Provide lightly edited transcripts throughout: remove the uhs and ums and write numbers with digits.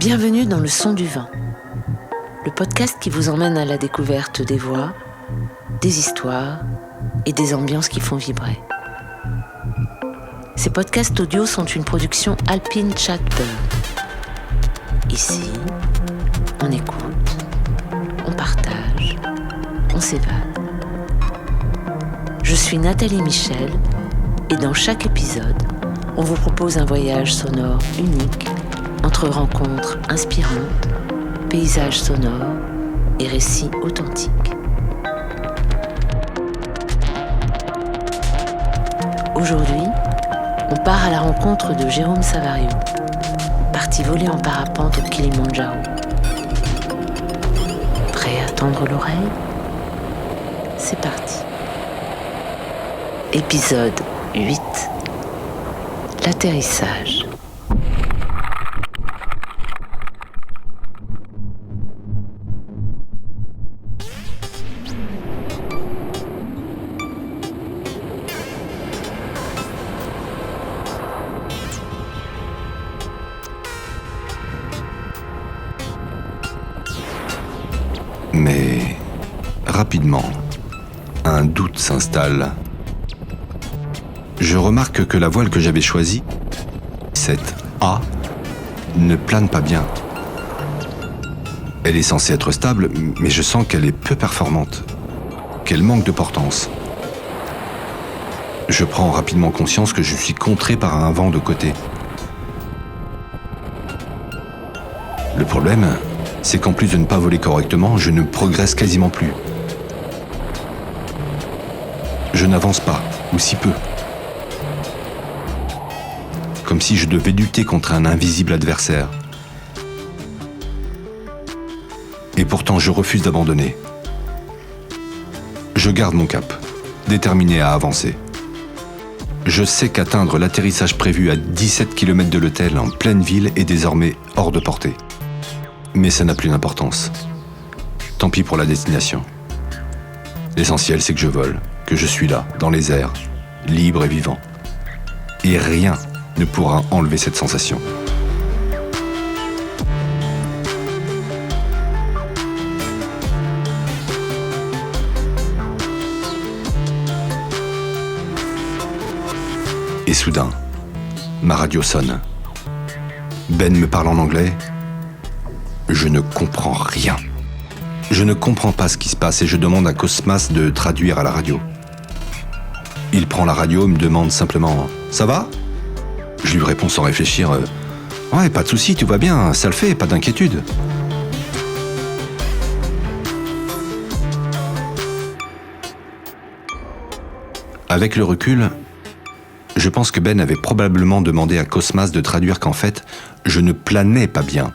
Bienvenue dans Le Son du Vin, le podcast qui vous emmène à la découverte des voix, des histoires et des ambiances qui font vibrer. Ces podcasts audio sont une production Alpine Chatbird. Ici, on écoute, on partage, on s'évade. Je suis Nathalie Michel et dans chaque épisode, on vous propose un voyage sonore unique entre rencontres inspirantes, paysages sonores et récits authentiques. Aujourd'hui, on part à la rencontre de Jérôme Savario, parti voler en parapente au Kilimandjaro. Prêt à tendre l'oreille ? C'est parti. Épisode 8. L'atterrissage. Mais rapidement, un doute s'installe. Je remarque que la voile que j'avais choisie, cette A, ne plane pas bien. Elle est censée être stable, mais je sens qu'elle est peu performante, qu'elle manque de portance. Je prends rapidement conscience que je suis contré par un vent de côté. Le problème, c'est qu'en plus de ne pas voler correctement, je ne progresse quasiment plus. Je n'avance pas, ou si peu. Comme si je devais lutter contre un invisible adversaire. Et pourtant, je refuse d'abandonner. Je garde mon cap, déterminé à avancer. Je sais qu'atteindre l'atterrissage prévu à 17 km de l'hôtel en pleine ville est désormais hors de portée. Mais ça n'a plus d'importance. Tant pis pour la destination. L'essentiel, c'est que je vole, que je suis là, dans les airs, libre et vivant. Et rien ne pourra enlever cette sensation. Et soudain, ma radio sonne. Ben me parle en anglais. Je ne comprends rien. Je ne comprends pas ce qui se passe et je demande à Cosmas de traduire à la radio. Il prend la radio et me demande simplement « Ça va ?» Je lui réponds sans réfléchir « Ouais, pas de souci, tout va bien, ça le fait, pas d'inquiétude. » Avec le recul, je pense que Ben avait probablement demandé à Cosmas de traduire qu'en fait, je ne planais pas bien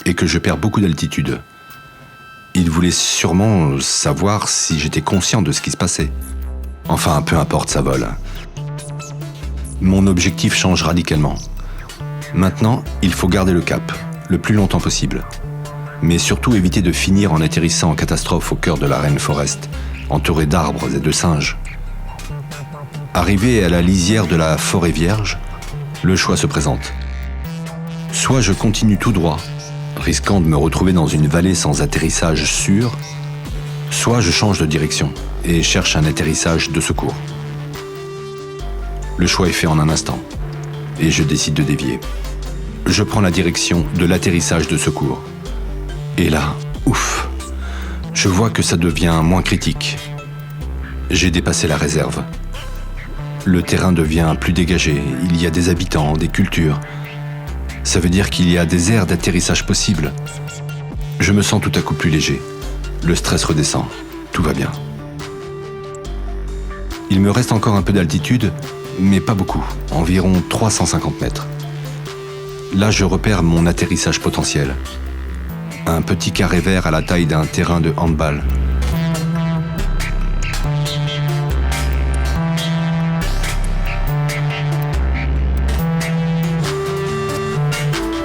et que je perds beaucoup d'altitude. Il voulait sûrement savoir si j'étais conscient de ce qui se passait. Enfin, peu importe, ça vole. Mon objectif change radicalement. Maintenant, il faut garder le cap, le plus longtemps possible. Mais surtout éviter de finir en atterrissant en catastrophe au cœur de la rainforest, entouré d'arbres et de singes. Arrivé à la lisière de la forêt vierge, le choix se présente. Soit je continue tout droit, risquant de me retrouver dans une vallée sans atterrissage sûr, soit je change de direction et cherche un atterrissage de secours. Le choix est fait en un instant, et je décide de dévier. Je prends la direction de l'atterrissage de secours. Et là, ouf, je vois que ça devient moins critique. J'ai dépassé la réserve. Le terrain devient plus dégagé, il y a des habitants, des cultures. Ça veut dire qu'il y a des aires d'atterrissage possibles. Je me sens tout à coup plus léger. Le stress redescend. Tout va bien. Il me reste encore un peu d'altitude, mais pas beaucoup. Environ 350 mètres. Là, je repère mon atterrissage potentiel. Un petit carré vert à la taille d'un terrain de handball.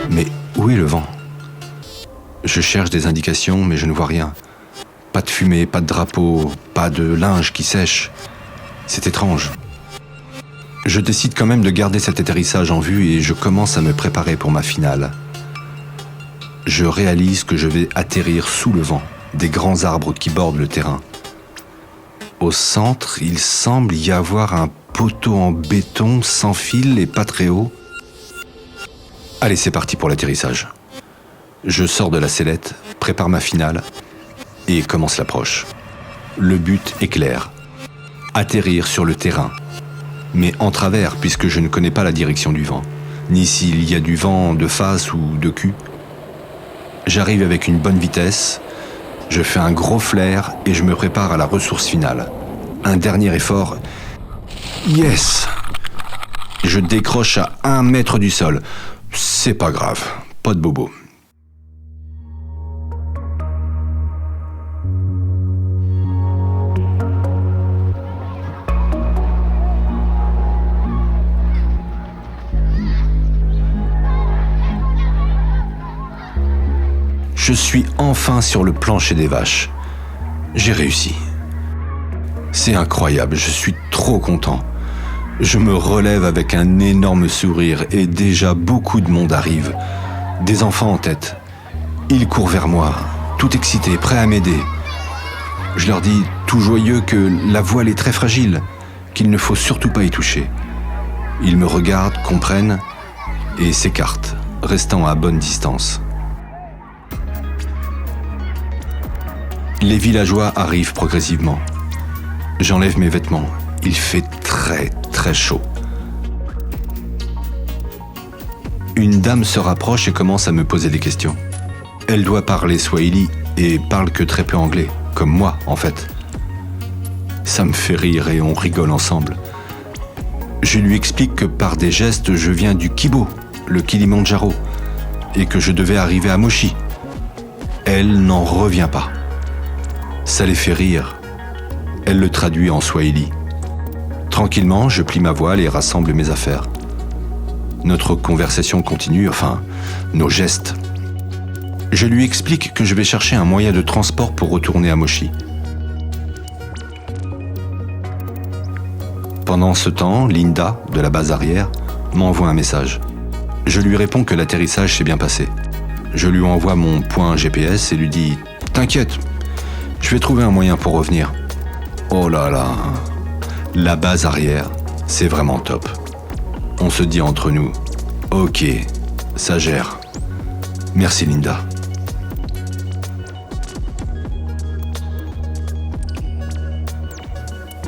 Mais où est le vent ? Je cherche des indications, mais je ne vois rien. Pas de fumée, pas de drapeau, pas de linge qui sèche. C'est étrange. Je décide quand même de garder cet atterrissage en vue et je commence à me préparer pour ma finale. je réalise que je vais atterrir sous le vent des grands arbres qui bordent le terrain. Au centre, il semble y avoir un poteau en béton sans fil et pas très haut. Allez, c'est parti pour l'atterrissage. Je sors de la sellette, prépare ma finale et commence l'approche. Le but est clair, atterrir sur le terrain, mais en travers puisque je ne connais pas la direction du vent, ni s'il y a du vent de face ou de cul. J'arrive avec une bonne vitesse, je fais un gros flair et je me prépare à la ressource finale. Un dernier effort. Yes! Je décroche à 1 mètre du sol. C'est pas grave, pas de bobo. Je suis enfin sur le plancher des vaches. J'ai réussi. C'est incroyable, je suis trop content. Je me relève avec un énorme sourire et déjà beaucoup de monde arrive. Des enfants en tête. Ils courent vers moi, tout excités, prêts à m'aider. Je leur dis, tout joyeux, que la voile est très fragile, qu'il ne faut surtout pas y toucher. Ils me regardent, comprennent et s'écartent, restant à bonne distance. Les villageois arrivent progressivement. J'enlève mes vêtements. Il fait très très chaud. Une dame se rapproche et commence à me poser des questions. Elle doit parler swahili et parle que très peu anglais, comme moi en fait. Ça me fait rire et on rigole ensemble. Je lui explique que par des gestes, je viens du Kibo, le Kilimandjaro, et que je devais arriver à Moshi. Elle n'en revient pas. Ça les fait rire. Elle le traduit en swahili. Tranquillement, je plie ma voile et rassemble mes affaires. Notre conversation continue, enfin, nos gestes. Je lui explique que je vais chercher un moyen de transport pour retourner à Moshi. Pendant ce temps, Linda, de la base arrière, m'envoie un message. Je lui réponds que l'atterrissage s'est bien passé. Je lui envoie mon point GPS et lui dis « T'inquiète, je vais trouver un moyen pour revenir. » Oh là là, la base arrière, c'est vraiment top. On se dit entre nous, ok, ça gère. Merci Linda.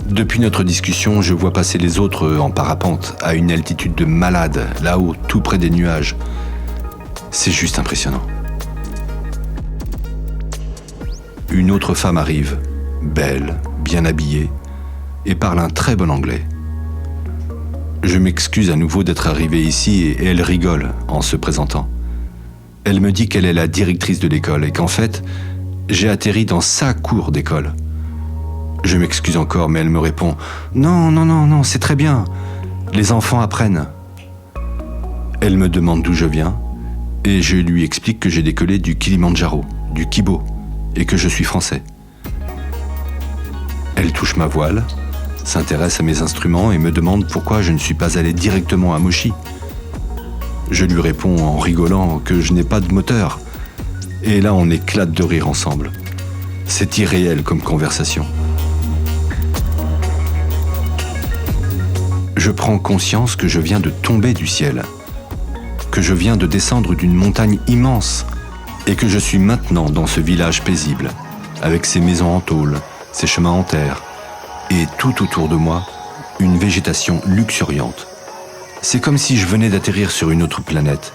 Depuis notre discussion, je vois passer les autres en parapente, à une altitude de malade, là-haut, tout près des nuages. C'est juste impressionnant. Une autre femme arrive, belle, bien habillée, et parle un très bon anglais. Je m'excuse à nouveau d'être arrivé ici et elle rigole en se présentant. Elle me dit qu'elle est la directrice de l'école et qu'en fait, j'ai atterri dans sa cour d'école. Je m'excuse encore, mais elle me répond « Non, c'est très bien. Les enfants apprennent. » Elle me demande d'où je viens et je lui explique que j'ai décollé du Kilimandjaro, du Kibo, et que je suis français. Elle touche ma voile, s'intéresse à mes instruments et me demande pourquoi je ne suis pas allé directement à Moshi. Je lui réponds en rigolant que je n'ai pas de moteur. Et là, on éclate de rire ensemble. C'est irréel comme conversation. Je prends conscience que je viens de tomber du ciel, que je viens de descendre d'une montagne immense et que je suis maintenant dans ce village paisible, avec ses maisons en tôle, ses chemins en terre, et tout autour de moi, une végétation luxuriante. C'est comme si je venais d'atterrir sur une autre planète.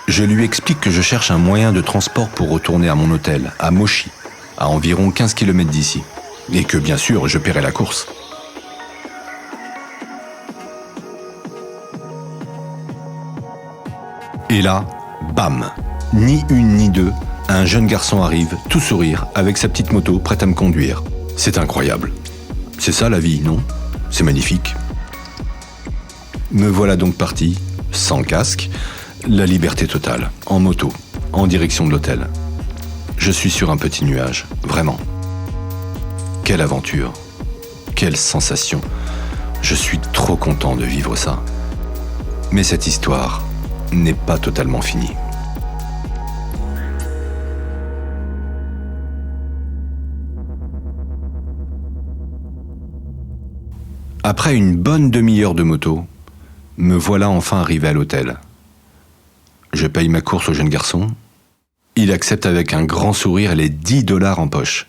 Je lui explique que je cherche un moyen de transport pour retourner à mon hôtel, à Moshi, à environ 15 km d'ici, et que bien sûr, je paierai la course. Et là, bam! Ni une ni deux, un jeune garçon arrive, tout sourire, avec sa petite moto, prête à me conduire. C'est incroyable. C'est ça la vie, non? C'est magnifique. Me voilà donc parti, sans casque, la liberté totale, en moto, en direction de l'hôtel. Je suis sur un petit nuage, vraiment. Quelle aventure, quelle sensation. Je suis trop content de vivre ça. Mais cette histoire n'est pas totalement finie. Après une bonne demi-heure de moto, me voilà enfin arrivé à l'hôtel. Je paye ma course au jeune garçon. Il accepte avec un grand sourire les $10 en poche.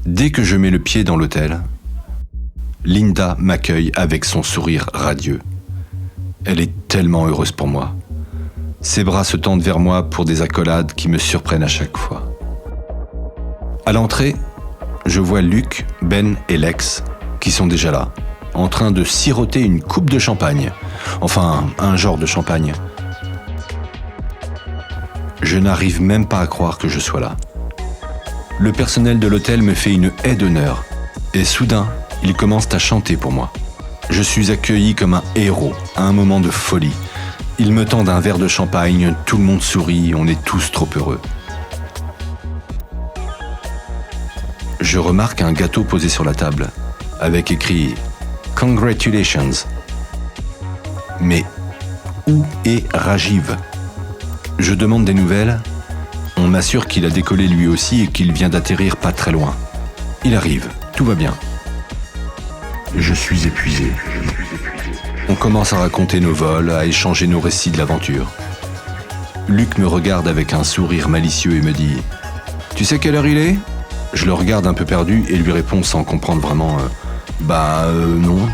Dès que je mets le pied dans l'hôtel, Linda m'accueille avec son sourire radieux. Elle est tellement heureuse pour moi. Ses bras se tendent vers moi pour des accolades qui me surprennent à chaque fois. À l'entrée, je vois Luc, Ben et Lex qui sont déjà là, en train de siroter une coupe de champagne. Enfin, un genre de champagne. Je n'arrive même pas à croire que je sois là. Le personnel de l'hôtel me fait une haie d'honneur et soudain, ils commencent à chanter pour moi. Je suis accueilli comme un héros à un moment de folie. Ils me tendent un verre de champagne, tout le monde sourit, on est tous trop heureux. Je remarque un gâteau posé sur la table, avec écrit « Congratulations ». Mais où est Rajiv ? Je demande des nouvelles. On m'assure qu'il a décollé lui aussi et qu'il vient d'atterrir pas très loin. Il arrive, tout va bien. Je suis épuisé. On commence à raconter nos vols, à échanger nos récits de l'aventure. Luc me regarde avec un sourire malicieux et me dit « Tu sais quelle heure il est ?» Je le regarde un peu perdu et lui réponds sans comprendre vraiment « non ».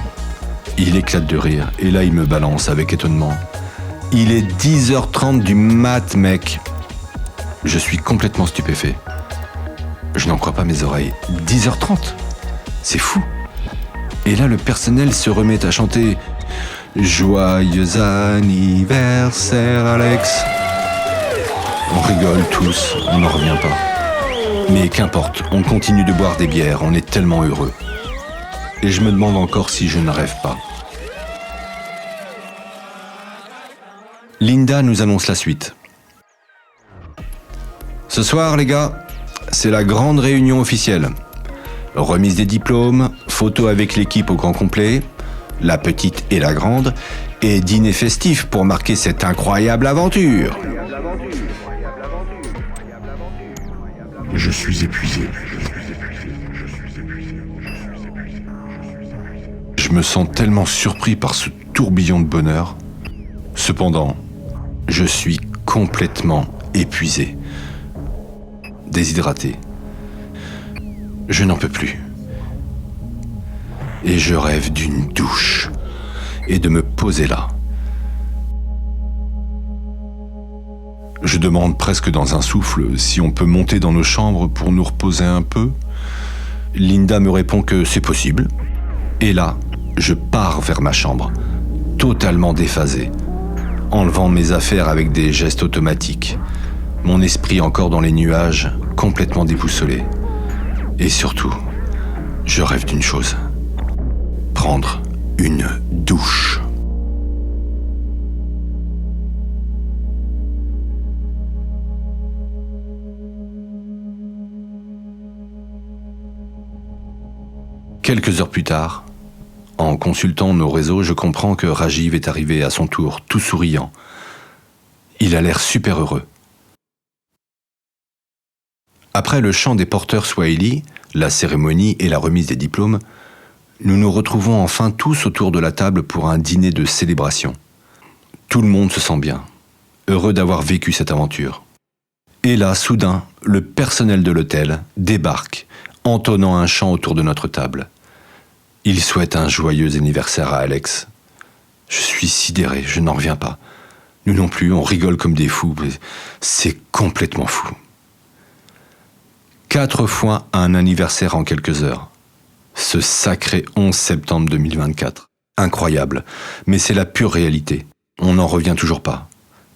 Il éclate de rire et là il me balance avec étonnement. « Il est 10h30 du mat, mec !» Je suis complètement stupéfait. Je n'en crois pas mes oreilles. 10h30 ? C'est fou. Et là le personnel se remet à chanter « Joyeux anniversaire Alex !» On rigole tous, on n'en revient pas. Mais qu'importe, on continue de boire des bières, on est tellement heureux. Et je me demande encore si je ne rêve pas. Linda nous annonce la suite. Ce soir, les gars, c'est la grande réunion officielle. Remise des diplômes, photo avec l'équipe au grand complet, la petite et la grande, et dîner festif pour marquer cette incroyable aventure. Je suis épuisé. Je me sens tellement surpris par ce tourbillon de bonheur. Cependant, je suis complètement épuisé, déshydraté. Je n'en peux plus. Et je rêve d'une douche et de me poser là. Je demande presque dans un souffle si on peut monter dans nos chambres pour nous reposer un peu. Linda me répond que c'est possible. Et là, je pars vers ma chambre, totalement déphasé, enlevant mes affaires avec des gestes automatiques, mon esprit encore dans les nuages, complètement déboussolé. Et surtout, je rêve d'une chose. Prendre une douche. Quelques heures plus tard, en consultant nos réseaux, je comprends que Rajiv est arrivé à son tour, tout souriant. Il a l'air super heureux. Après le chant des porteurs Swahili, la cérémonie et la remise des diplômes, nous nous retrouvons enfin tous autour de la table pour un dîner de célébration. Tout le monde se sent bien, heureux d'avoir vécu cette aventure. Et là, soudain, le personnel de l'hôtel débarque, entonnant un chant autour de notre table. Il souhaite un joyeux anniversaire à Alex. Je suis sidéré, je n'en reviens pas. Nous non plus, on rigole comme des fous. C'est complètement fou. 4 fois un anniversaire en quelques heures. Ce sacré 11 septembre 2024. Incroyable, mais c'est la pure réalité. On n'en revient toujours pas.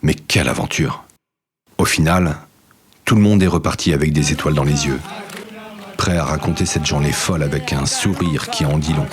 Mais quelle aventure! Au final, tout le monde est reparti avec des étoiles dans les yeux, prêt à raconter cette journée folle avec un sourire qui en dit long.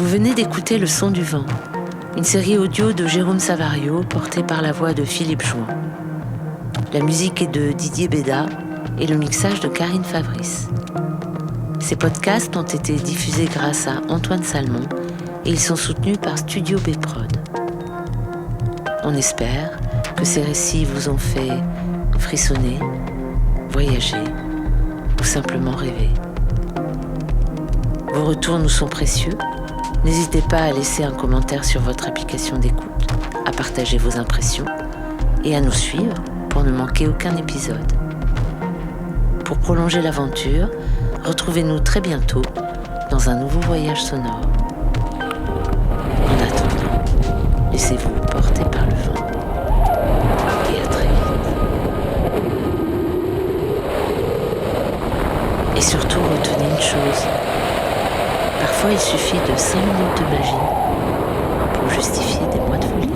Vous venez d'écouter Le Son du Vent, une série audio de Jérôme Savario portée par la voix de Philippe Jouan. La musique est de Didier Béda et le mixage de Karine Fabrice. Ces podcasts ont été diffusés grâce à Antoine Salmon et ils sont soutenus par Studio B-Prod. On espère que ces récits vous ont fait frissonner, voyager ou simplement rêver. Vos retours nous sont précieux. N'hésitez pas à laisser un commentaire sur votre application d'écoute, à partager vos impressions et à nous suivre pour ne manquer aucun épisode. Pour prolonger l'aventure, retrouvez-nous très bientôt dans un nouveau voyage sonore. En attendant, laissez-vous porter par le vent. Et à très vite. Et surtout, retenez une chose. Parfois, il suffit de 5 minutes de magie pour justifier des mois de folie.